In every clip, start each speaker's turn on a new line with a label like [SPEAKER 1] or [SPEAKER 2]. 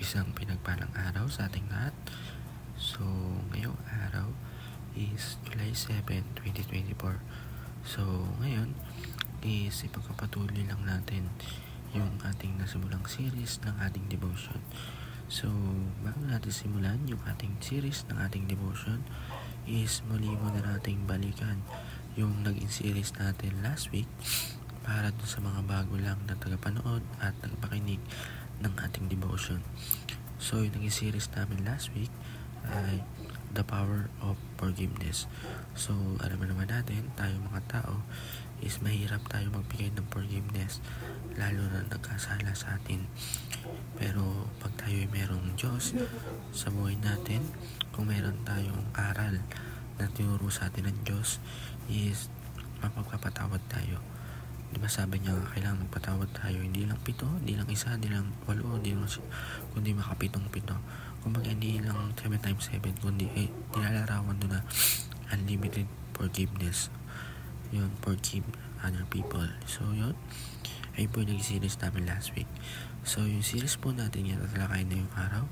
[SPEAKER 1] Isang pinagpalang araw sa ating lahat. So, ngayong araw is July 7, 2024. So, ngayon is ipagpapatuloy lang natin yung ating nasimulang series ng ating devotion. So, bago natin simulan yung ating series ng ating devotion is muli muna nating balikan yung naging series natin last week para dun sa mga bago lang na tagapanood at tagapakinig ng ating devotion. So, yung naging series namin last week ay The Power of Forgiveness. So, alam naman natin, tayo mga tao is mahirap tayo magbigay ng forgiveness lalo na nagkasala sa atin. Pero pag tayo ay merong Diyos sa buhay natin, kung meron tayong aral na tinuro sa atin ng Diyos is mapagpapatawad tayo. Diba sabi niya kailangan magpatawad tayo, hindi lang 7, hindi lang 1, hindi lang 8, kundi makapitong-7. Kumbaga hindi lang 7 times 7, kundi nilalarawan doon na unlimited forgiveness. Yun, forgive other people. So yun, ay po yung nag-series namin last week. So yung series po natin yan tatalakayin na yung araw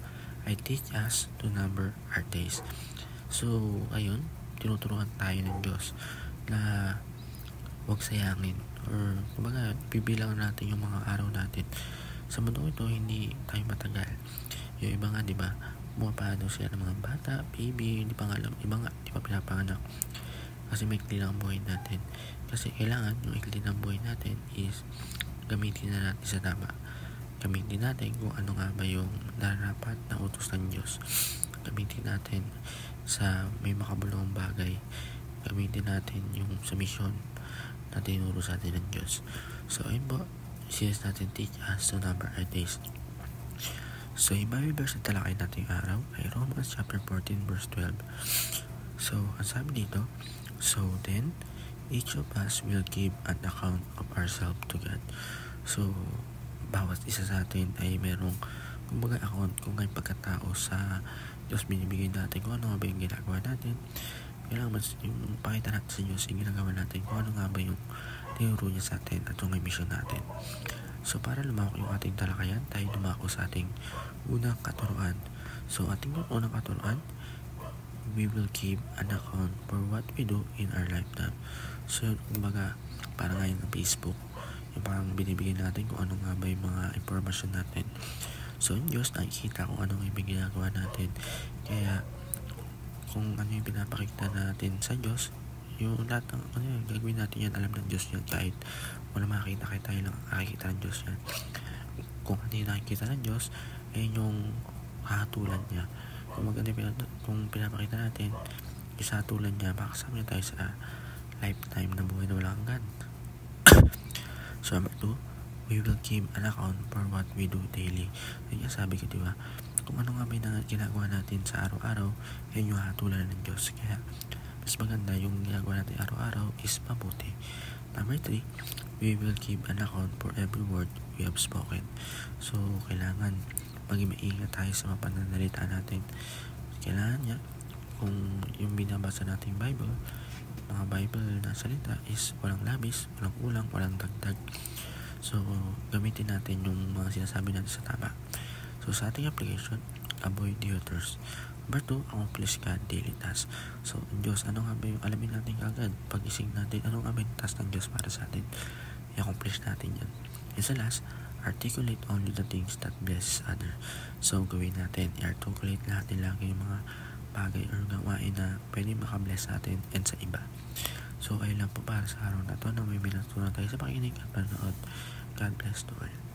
[SPEAKER 1] ay teach us to number our days. So ayun, tinuturuan tayo ng Diyos na huwag sayangin or kumbaga bibilang natin yung mga araw natin. Sa mundo ito hindi tayo matagal. Yung iba nga diba pumapano sila ng mga bata, baby, hindi pa nga alam, iba nga di pa pinapanganak kasi may ikli lang ang buhay natin. Kasi kailangan yung ikli ng buhay natin is gamitin na natin sa tama. Gamitin natin kung ano nga ba yung nararapat na utos ng Diyos. Gamitin natin sa may makabulong bagay. Gamitin natin yung sa mission na tinuro sa atin ng Diyos. So ayun po, series natin teach us to number our days. So yung Bible verse na talakay natin yung araw ay Romans chapter 14 verse 12. So ang sabi dito, so then each of us will give an account of ourselves to God. So bawat isa sa atin ay merong kumbaga account kung may pagkatao sa Diyos, binibigay natin kung ano nga ba yung ginagawa natin. Kailangan yung pakita natin sa Diyos yung ginagawa natin kung ano nga ba yung tinuro niya sa atin at yung mission natin. So para lumako yung ating talakayan, tayo lumako sa ating unang katuruan. So ating unang katuruan, we will give an account for what we do in our lifetime. So kumbaga parang ngayon ng Facebook, yung parang binibigyan natin kung ano nga ba yung mga information natin. So yung Diyos nakikita kung ano nga yung ginagawa natin. Kaya kung ano yung pinapakita natin sa Diyos, yung lahat ng ano yung gagawin natin yan, alam ng Diyos yan. Kahit wala makakita, kahit tayo lang nakikita ng Diyos yan. Kung ano yung nakikita ng Diyos, ayun yung hahatulan niya. Kung pinapakita natin yung hahatulan niya, makasama niya tayo sa lifetime na buhay na wala hanggan. So number 2, we will give an account for what we do daily. Yun yung sabi ko, diba? Kung ano nga may ginagawa natin sa araw-araw, yun yung hatulan ng Diyos. Kaya mas maganda yung ginagawa natin araw-araw is mabuti. Number 3, we will give an account for every word we have spoken. So kailangan maging maingat tayo sa mga pananalita natin. Kailangan niya kung yung binabasa nating Bible, mga Bible na salita is walang labis, walang kulang, walang dagdag. So gamitin natin yung mga sinasabi natin sa tama. So sa ating application, avoid the others. Number 2, accomplish God daily task. So Diyos, ano nga ba yung alamin natin agad? Pag-ising natin, ano nga ba yung task ng Diyos para sa atin? I-accomplish natin yan. And sa last, articulate only the things that bless others. So gawin natin, i-articulate natin lagi yung mga bagay or gawain na pwede makabless sa atin and sa iba. So ayun lang po para sa araw na to na may binatunan tayo sa pakikinig at panonood. God bless to all.